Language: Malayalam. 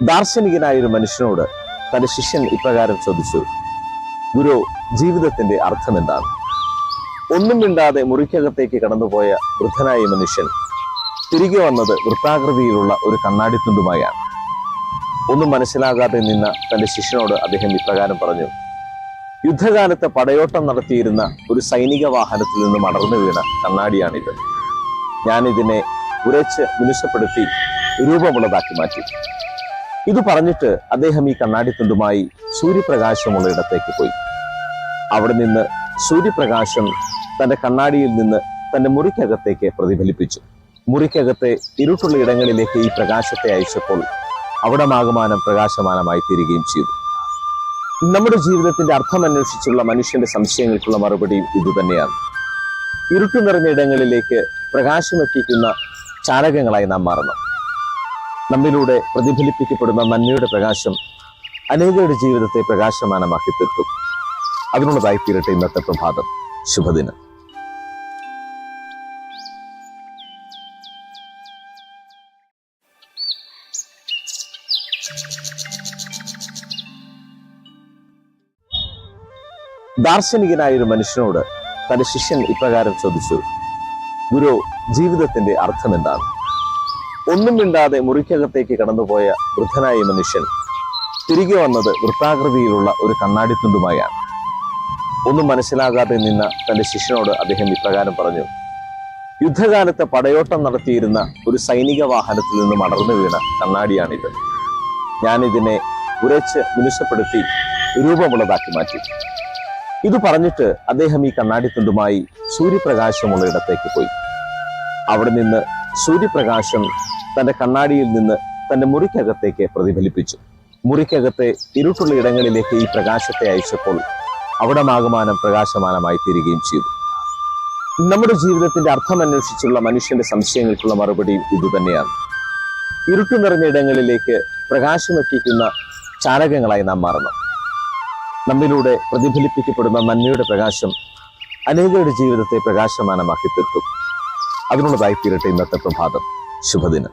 ദാർശനികനായ ഒരു മനുഷ്യനോട് തന്റെ ശിഷ്യൻ ഇപ്രകാരം ചോദിച്ചു, ഗുരു, ജീവിതത്തിന്റെ അർത്ഥം എന്താണ്? ഒന്നും മിണ്ടാതെ മുറിക്കകത്തേക്ക് കടന്നുപോയ വൃദ്ധനായ മനുഷ്യൻ തിരികെ വന്നത് വൃത്താകൃതിയിലുള്ള ഒരു കണ്ണാടിത്തുണ്ടുമായാണ്. ഒന്നും മനസ്സിലാകാതെ നിന്ന തന്റെ ശിഷ്യനോട് അദ്ദേഹം ഇപ്രകാരം പറഞ്ഞു, യുദ്ധകാലത്ത് പടയോട്ടം നടത്തിയിരുന്ന ഒരു സൈനിക വാഹനത്തിൽ നിന്നും അടർന്നു വീണ കണ്ണാടിയാണിത്. ഞാനിതിനെ ഉരച്ച് മിനുസപ്പെടുത്തി രൂപമുള്ളതാക്കി മാറ്റി. ഇത് പറഞ്ഞിട്ട് അദ്ദേഹം ഈ കണ്ണാടിത്തുണ്ടുമായി സൂര്യപ്രകാശമുള്ള ഇടത്തേക്ക് പോയി. അവിടെ നിന്ന് സൂര്യപ്രകാശം തന്റെ കണ്ണാടിയിൽ നിന്ന് തന്റെ മുറിക്കകത്തേക്ക് പ്രതിഫലിപ്പിച്ചു. മുറിക്കകത്തെ ഇരുട്ടുള്ള ഇടങ്ങളിലേക്ക് ഈ പ്രകാശത്തെ അയച്ചപ്പോൾ അവിടമാകമാനം പ്രകാശമാനമായി തീരുകയും ചെയ്തു. നമ്മുടെ ജീവിതത്തിന്റെ അർത്ഥം അന്വേഷിച്ചുള്ള മനുഷ്യന്റെ സംശയങ്ങൾക്കുള്ള മറുപടിയും ഇതുതന്നെയാണ്. ഇരുട്ടു നിറഞ്ഞ ഇടങ്ങളിലേക്ക് പ്രകാശമെത്തിക്കുന്ന ചാലകങ്ങളായി നാം മാറണം. നമ്മിലൂടെ പ്രതിഫലിപ്പിക്കപ്പെടുന്ന നന്മയുടെ പ്രകാശം അനേകരുടെ ജീവിതത്തെ പ്രകാശമാനമാക്കി തീർക്കും. അതിനുള്ളതായി തീരട്ടെ ഇന്നത്തെ പ്രഭാതം. ശുഭദിനം. ദാർശനികനായ ഒരു മനുഷ്യനോട് തന്റെ ശിഷ്യൻ ഇപ്രകാരം ചോദിച്ചു, ഗുരു, ജീവിതത്തിന്റെ അർത്ഥം എന്താണ്? ഒന്നും മിണ്ടാതെ മുറിക്കകത്തേക്ക് കടന്നുപോയ വൃദ്ധനായ മനുഷ്യൻ തിരികെ വന്നത് വൃത്താകൃതിയിലുള്ള ഒരു കണ്ണാടിത്തുണ്ടുമായാണ്. ഒന്നും മനസ്സിലാകാതെ നിന്ന തന്റെ ശിഷ്യനോട് അദ്ദേഹം ഇപ്രകാരം പറഞ്ഞു, യുദ്ധകാലത്ത് പടയോട്ടം നടത്തിയിരുന്ന ഒരു സൈനിക വാഹനത്തിൽ നിന്നും അടർന്നു വീണ കണ്ണാടിയാണിത്. ഞാനിതിനെ ഉരച്ച് മിനുസപ്പെടുത്തി രൂപമുള്ളതാക്കി മാറ്റി. ഇത് പറഞ്ഞിട്ട് അദ്ദേഹം ഈ കണ്ണാടിത്തുണ്ടുമായി സൂര്യപ്രകാശമുള്ള ഇടത്തേക്ക് പോയി. അവിടെ നിന്ന് സൂര്യപ്രകാശം തന്റെ കണ്ണാടിയിൽ നിന്ന് തന്റെ മുറിക്കകത്തേക്ക് പ്രതിഫലിപ്പിച്ചു. മുറിക്കകത്തെ ഇരുട്ടുള്ള ഇടങ്ങളിലേക്ക് ഈ പ്രകാശത്തെ അയച്ചപ്പോൾ അവിടമാകമാനം പ്രകാശമാനമായി തീരുകയും ചെയ്തു. നമ്മുടെ ജീവിതത്തിന്റെ അർത്ഥം അന്വേഷിച്ചുള്ള മനുഷ്യന്റെ സംശയങ്ങൾക്കുള്ള മറുപടിയും ഇതുതന്നെയാണ്. ഇരുട്ടു നിറഞ്ഞ ഇടങ്ങളിലേക്ക് പ്രകാശമെത്തിക്കുന്ന ചാലകങ്ങളായി നാം മാറണം. നമ്മിലൂടെ പ്രതിഫലിപ്പിക്കപ്പെടുന്ന നന്മയുടെ പ്രകാശം അനേകരുടെ ജീവിതത്തെ പ്രകാശമാനമാക്കി തീർക്കും. അതിനുള്ളതായി തീരട്ടെ ഇന്നത്തെ പ്രഭാതം. ശുഭദിനം.